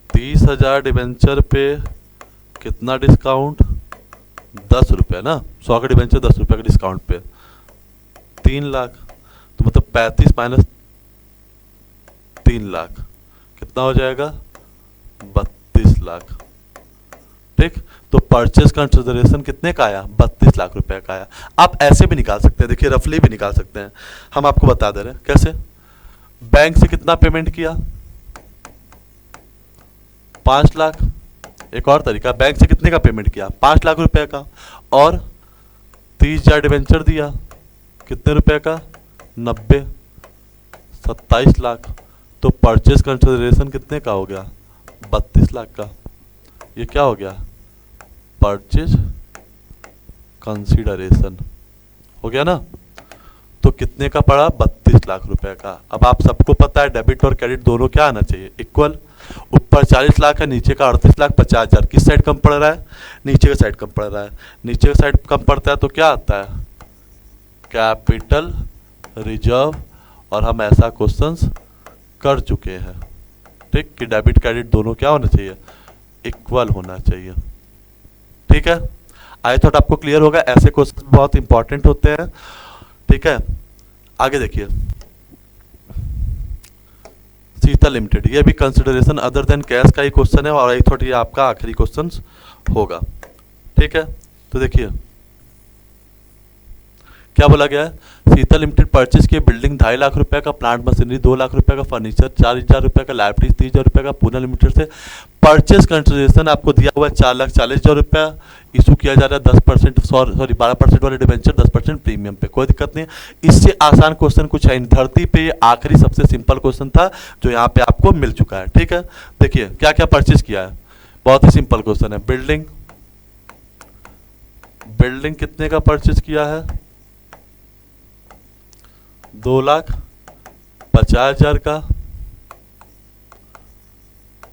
Speaker 1: 30,000 डिबेंचर पे कितना डिस्काउंट, 10 रुपए ना, 100 का डिबेंचर 10 रुपए का डिस्काउंट पे 3 लाख, तो मतलब 35 माइनस 3 लाख कितना हो जाएगा, 32 लाख। ठीक, तो परचेज कंसिडरेशन कितने का आया, 32 लाख रुपए का आया। आप ऐसे भी निकाल सकते हैं, देखिए रफली भी निकाल सकते हैं, हम आपको बता दे रहे हैं कैसे। बैंक से कितना पेमेंट किया, 5 लाख। एक और तरीका, बैंक से कितने का पेमेंट किया, 5 लाख रुपए का, और 30,000 डिबेंचर दिया कितने रुपए का, 90, 27 लाख। तो परचेज कंसिडरेशन कितने का हो गया, 32 लाख का। ये क्या हो गया, परचेज कंसिडरेशन हो गया ना। तो कितने का पड़ा, 32 लाख रुपए का। अब आप सबको पता है डेबिट और क्रेडिट दोनों क्या आना चाहिए, इक्वल। ऊपर 40 लाख है, नीचे का 38 लाख 50,000, किस साइड कम पड़ रहा है, नीचे का साइड कम पड़ रहा है। नीचे का साइड कम पड़ता है तो क्या आता है, कैपिटल रिजर्व। और हम ऐसा क्वेश्चंस कर चुके हैं, ठीक, कि डेबिट क्रेडिट दोनों क्या होना चाहिए, इक्वल होना चाहिए। ठीक है, आई थॉट आपको क्लियर होगा, ऐसे क्वेश्चन बहुत इंपॉर्टेंट होते हैं। ठीक है, आगे देखिए शीतल लिमिटेड, ये भी कंसिडरेशन अदर देन कैश का ही क्वेश्चन है, और आई थॉट ये आपका आखिरी क्वेश्चन होगा। ठीक है, तो देखिए क्या बोला गया है, शीतल लिमिटेड परचेज की बिल्डिंग 2.5 लाख रुपए का, प्लांट मशीनरी 2 लाख रुपए का, फर्नीचर 4,000 रुपए का, लाइब्रेरी 30,000 रुपए का। पूना लिमिटेड से परचेज कंसिडरेशन आपको दिया हुआ है 4,40,000 रुपया, इशू किया जा रहा है 10% सॉरी 12% वाले डिबेंचर 10% प्रीमियम पे, कोई दिक्कत नहीं है। इससे आसान क्वेश्चन कुछ है, धरती पे आखिरी सबसे सिंपल क्वेश्चन था जो यहाँ पे आपको मिल चुका है। ठीक है, देखिए क्या क्या परचेज किया है, बहुत ही सिंपल क्वेश्चन है। बिल्डिंग कितने का परचेज किया है, 2,50,000 का।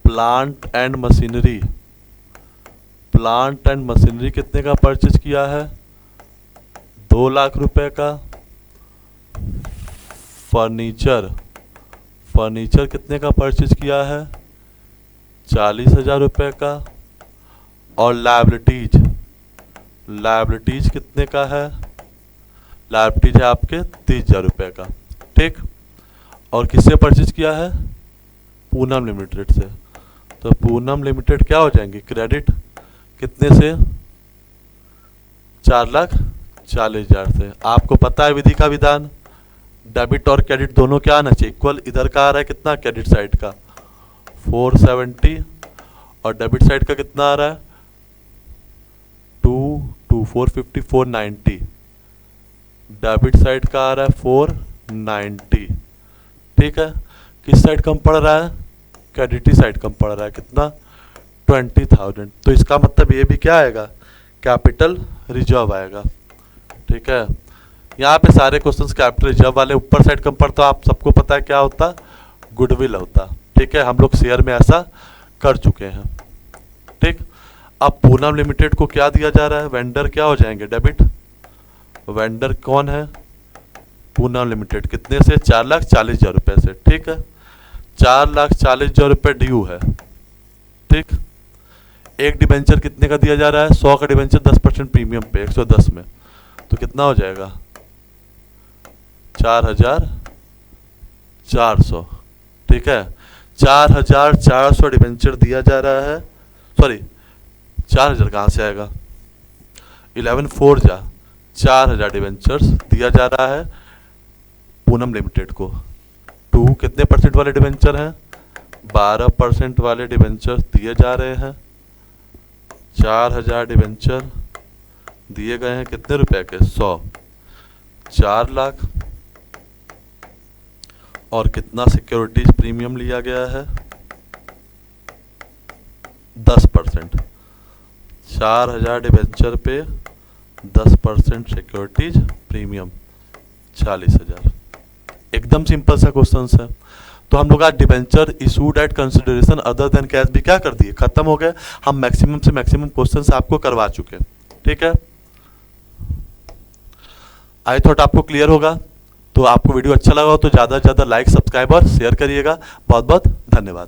Speaker 1: प्लांट एंड मशीनरी कितने का परचेज किया है, 2 लाख रुपए का। फर्नीचर कितने का परचेज किया है, 40,000 रुपए का। और लायबिलिटीज कितने का है, लायबिलिटीज है आपके 30,000 रुपए का। ठीक, और किससे परचेज किया है, पूनम लिमिटेड से। तो पूनम लिमिटेड क्या हो जाएंगे, क्रेडिट कितने से, 4,40,000 से। आपको पता है विधि का विधान, डेबिट और क्रेडिट दोनों क्या आना चाहिए, इक्वल। इधर का आ रहा है कितना, क्रेडिट साइड का 470, और डेबिट साइड का कितना आ रहा है 450 490। डेबिट साइड का आ रहा है 490। ठीक है, किस साइड कम पड़ रहा है, क्रेडिट साइड कम पड़ रहा है, कितना 20,000। तो इसका मतलब ये भी क्या आएगा, कैपिटल रिजर्व आएगा। ठीक है, यहाँ पे सारे क्वेश्चंस कैपिटल रिजर्व वाले। ऊपर साइड कम पड़ता, आप सबको पता है क्या होता, गुडविल होता। ठीक है, हम लोग शेयर में ऐसा कर चुके हैं। ठीक, अब पूनम लिमिटेड को क्या दिया जा रहा है, वेंडर क्या हो जाएंगे, डेबिट। वेंडर कौन है, पूनम लिमिटेड, कितने से, 4,40,000 रुपए से। ठीक है, 4,40,000 रुपए ड्यू है। ठीक, एक डिबेंचर कितने का दिया जा रहा है, 100 का डिबेंचर 10% प्रीमियम पे 110 में, तो कितना हो जाएगा 4,400। ठीक है, 4,400 डिबेंचर दिया जा रहा है। सॉरी, 4,000 कहाँ से आएगा, 11/4 जा 4,000 डिबेंचर्स दिया जा रहा है पूनम लिमिटेड को। टू कितने परसेंट वाले डिबेंचर हैं, 12% वाले डिबेंचर दिए जा रहे हैं। 4,000 डिबेंचर दिए गए हैं कितने रुपए के, 100, 4 लाख। और कितना सिक्योरिटीज प्रीमियम लिया गया है, 10%। 4,000 डिबेंचर पे 10% सिक्योरिटीज प्रीमियम, 40,000। एकदम सिंपल सा क्वेश्चन है। तो हम लोग आज debenture issued at consideration other than cash भी क्या कर दिए, खत्म हो गए। हम मैक्सिमम से मैक्सिमम क्वेश्चन आपको करवा चुके हैं, ठीक है। आई थॉट आपको क्लियर होगा। तो आपको वीडियो अच्छा लगा हो तो ज़्यादा से ज़्यादा लाइक, सब्सक्राइब और शेयर करिएगा। बहुत बहुत धन्यवाद।